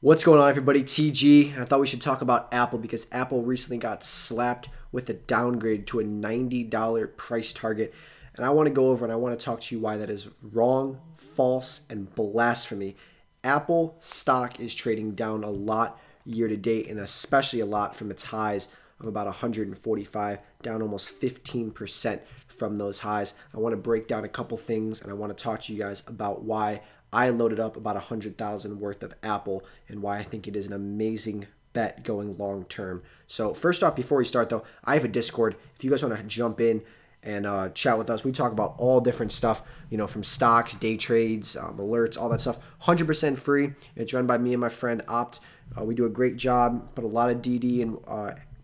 What's going on, everybody? TG. I thought we should talk about Apple because Apple recently got slapped with a downgrade to a $90 price target. And I want to go over and I want to talk to you why that is wrong, false, and blasphemy. Apple stock is trading down a lot year to date, and especially a lot from its highs of about 145, down almost 15% from those highs. I want to break down a couple things, and I want to talk to you guys about why I loaded up about 100,000 worth of Apple and why I think it is an amazing bet going long term. So first off, before we start though, I have a Discord. If you guys want to jump in and chat with us, we talk about all different stuff, from stocks, day trades, alerts, all that stuff. 100% free. It's run by me and my friend Opt. We do a great job, put a lot of DD and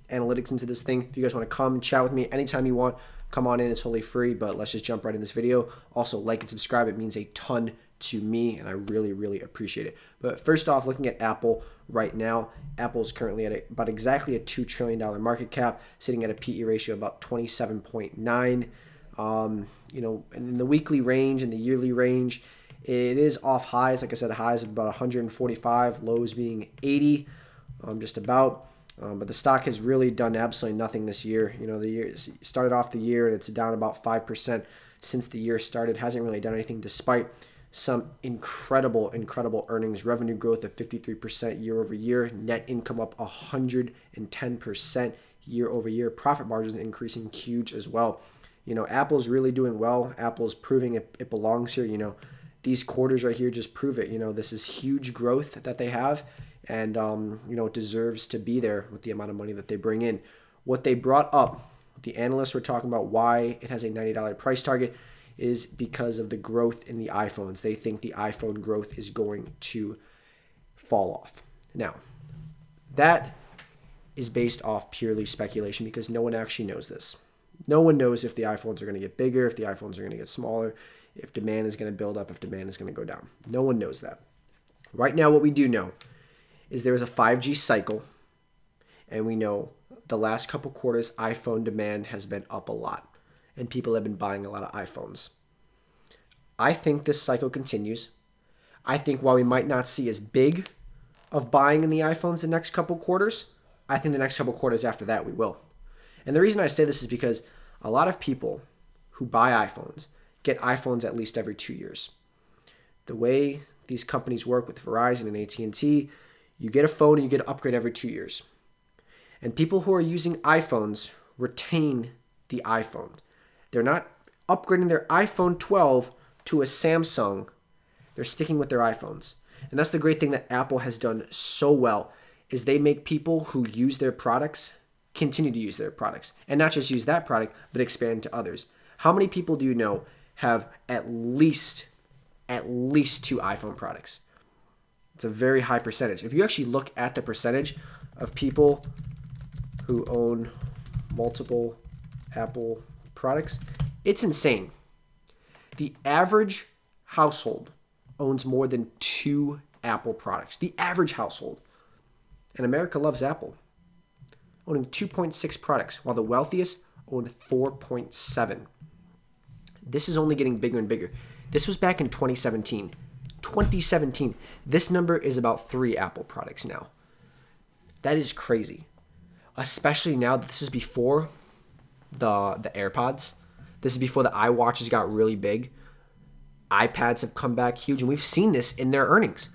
analytics into this thing. If you guys want to come chat with me anytime you want, come on in. It's totally free, but let's just jump right in this video. Also, like and subscribe. It means a ton to me, and I really, really appreciate it. But first off, looking at Apple right now, Apple is currently at about exactly a $2 trillion market cap, sitting at a PE ratio of about 27.9. In the weekly range and the yearly range, it is off highs. Like I said, highs of about 145, lows being 80, just about. But the stock has really done absolutely nothing this year. The year started off the year and it's down about 5% since the year started. Hasn't really done anything despite some incredible earnings, revenue growth of 53% year over year, net income up 110% year over year, profit margins increasing huge as well. Apple's really doing well. Apple's proving it belongs here. These quarters right here just prove it. This is huge growth that they have, and it deserves to be there with the amount of money that they bring in. What they brought up, the analysts were talking about why it has a $90 price target, is because of the growth in the iPhones. They think the iPhone growth is going to fall off. Now, that is based off purely speculation because no one actually knows this. No one knows if the iPhones are going to get bigger, if the iPhones are going to get smaller, if demand is going to build up, if demand is going to go down. No one knows that. Right now, what we do know is there is a 5G cycle, and we know the last couple quarters, iPhone demand has been up a lot, and people have been buying a lot of iPhones. I think this cycle continues. I think while we might not see as big of buying in the iPhones the next couple quarters, I think the next couple quarters after that we will. And the reason I say this is because a lot of people who buy iPhones get iPhones at least every 2 years. The way these companies work with Verizon and AT&T, you get a phone and you get an upgrade every 2 years. And people who are using iPhones retain the iPhone. They're not upgrading their iPhone 12 to a Samsung. They're sticking with their iPhones. And that's the great thing that Apple has done so well, is they make people who use their products continue to use their products. And not just use that product, but expand to others. How many people do you know have at least 2 iPhone products? It's a very high percentage. If you actually look at the percentage of people who own multiple Apple products, it's insane. The average household owns more than 2 Apple products. The average household. And America loves Apple, owning 2.6 products, while the wealthiest own 4.7. This is only getting bigger and bigger. This was back in 2017. 2017. This number is about 3 Apple products now. That is crazy. Especially now that this is before the AirPods. This is before the iWatches got really big. iPads have come back huge, and we've seen this in their earnings.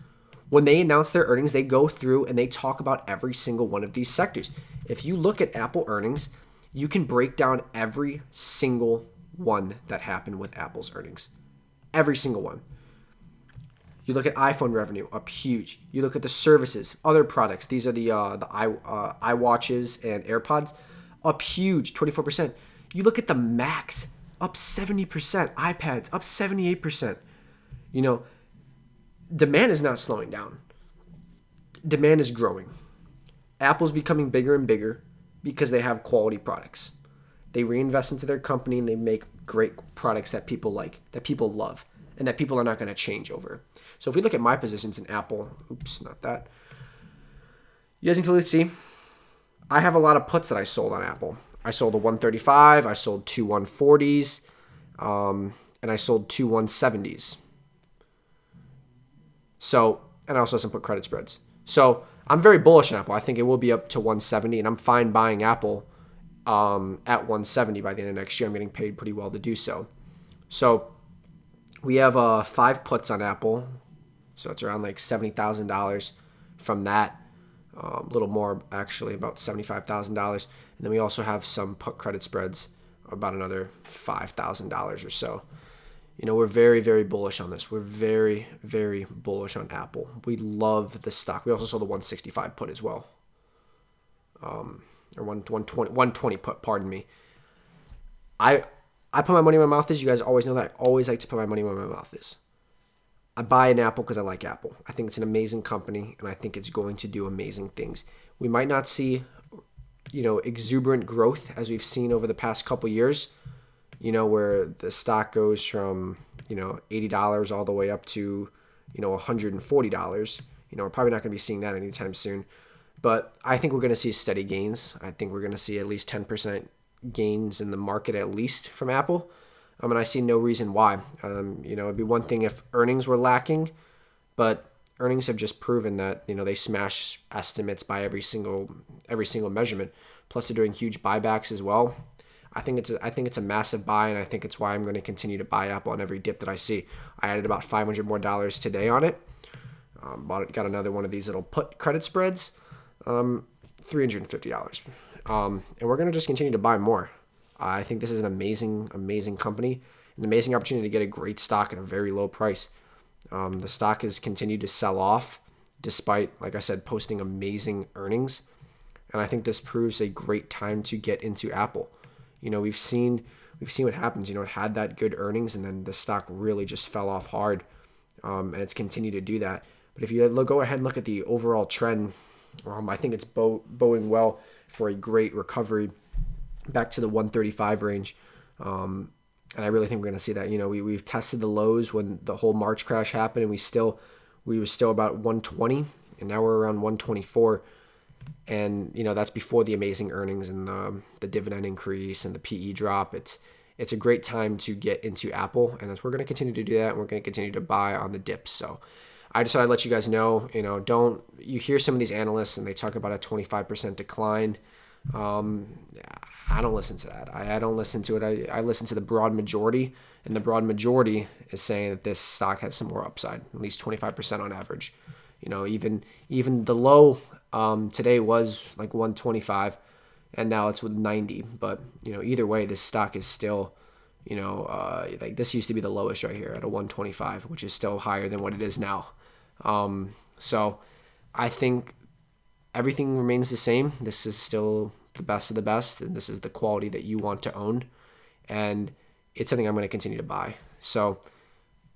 When they announce their earnings, they go through and they talk about every single one of these sectors. If you look at Apple earnings, you can break down every single one that happened with Apple's earnings. Every single one. You look at iPhone revenue, up huge. You look at the services, other products. These are the iWatches and AirPods, up huge, 24%. You look at the Macs, up 70%. iPads, up 78%. Demand is not slowing down. Demand is growing. Apple's becoming bigger and bigger because they have quality products. They reinvest into their company and they make great products that people like, that people love, and that people are not going to change over. So if we look at my positions in Apple, not that. You guys can clearly see, I have a lot of puts that I sold on Apple. I sold a 135, I sold 2 140s, and I sold 2 170s. So, and I also have some put credit spreads. So I'm very bullish on Apple. I think it will be up to 170, and I'm fine buying Apple at 170 by the end of next year. I'm getting paid pretty well to do so. So we have 5 puts on Apple. So it's around like $70,000 from that. A little more, actually, about $75,000. And then we also have some put credit spreads, about another $5,000 or so. We're very, very bullish on this. We're very, very bullish on Apple. We love the stock. We also saw the 165 put as well. Or 120 put, pardon me. I put my money where my mouth is. You guys always know that. I always like to put my money where my mouth is. I buy an Apple because I like Apple. I think it's an amazing company, and I think it's going to do amazing things. We might not see, exuberant growth as we've seen over the past couple years, where the stock goes from, $80 all the way up to, $140. We're probably not going to be seeing that anytime soon. But I think we're going to see steady gains. I think we're going to see at least 10% gains in the market at least from Apple. And I see no reason why. It'd be one thing if earnings were lacking, but earnings have just proven that they smash estimates by every single measurement. Plus, they're doing huge buybacks as well. I think it's a massive buy, and I think it's why I'm going to continue to buy Apple on every dip that I see. I added about $500 more today on it. Got another one of these little put credit spreads, $350. And we're going to just continue to buy more. I think this is an amazing, amazing company, an amazing opportunity to get a great stock at a very low price. The stock has continued to sell off despite, like I said, posting amazing earnings. And I think this proves a great time to get into Apple. We've seen what happens. It had that good earnings, and then the stock really just fell off hard, and it's continued to do that. But if you go ahead and look at the overall trend, I think it's boding well for a great recovery back to the 135 range. And I really think we're going to see that. We've tested the lows when the whole March crash happened, and we were still about 120, and now we're around 124. And that's before the amazing earnings and the dividend increase and the PE drop. It's a great time to get into Apple, and we're going to continue to do that, and we're going to continue to buy on the dips. So I just thought I'd let you guys know. You hear some of these analysts and they talk about a 25% decline. I don't listen to that. I don't listen to it. I listen to the broad majority, and the broad majority is saying that this stock has some more upside, at least 25% on average. Even the low today was like 125, and now it's with 90. But either way, this stock is still, like this used to be the lowest right here at a 125, which is still higher than what it is now. So I think everything remains the same. This is still the best of the best, and this is the quality that you want to own, and it's something I'm going to continue to buy. So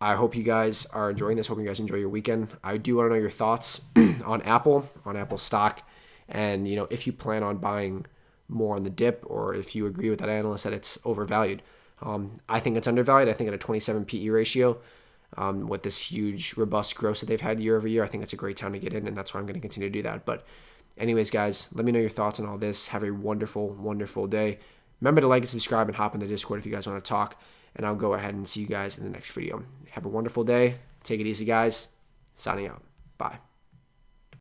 I hope you guys are enjoying this. Hope you guys enjoy your weekend. I do want to know your thoughts on Apple stock, and if you plan on buying more on the dip, or if you agree with that analyst that it's overvalued. I think it's undervalued. I think at a 27 PE ratio, with this huge robust growth that they've had year over year, I think it's a great time to get in, and that's why I'm going to continue to do that. But anyways, guys, let me know your thoughts on all this. Have a wonderful, wonderful day. Remember to like and subscribe and hop in the Discord if you guys want to talk, and I'll go ahead and see you guys in the next video. Have a wonderful day. Take it easy, guys. Signing out. Bye.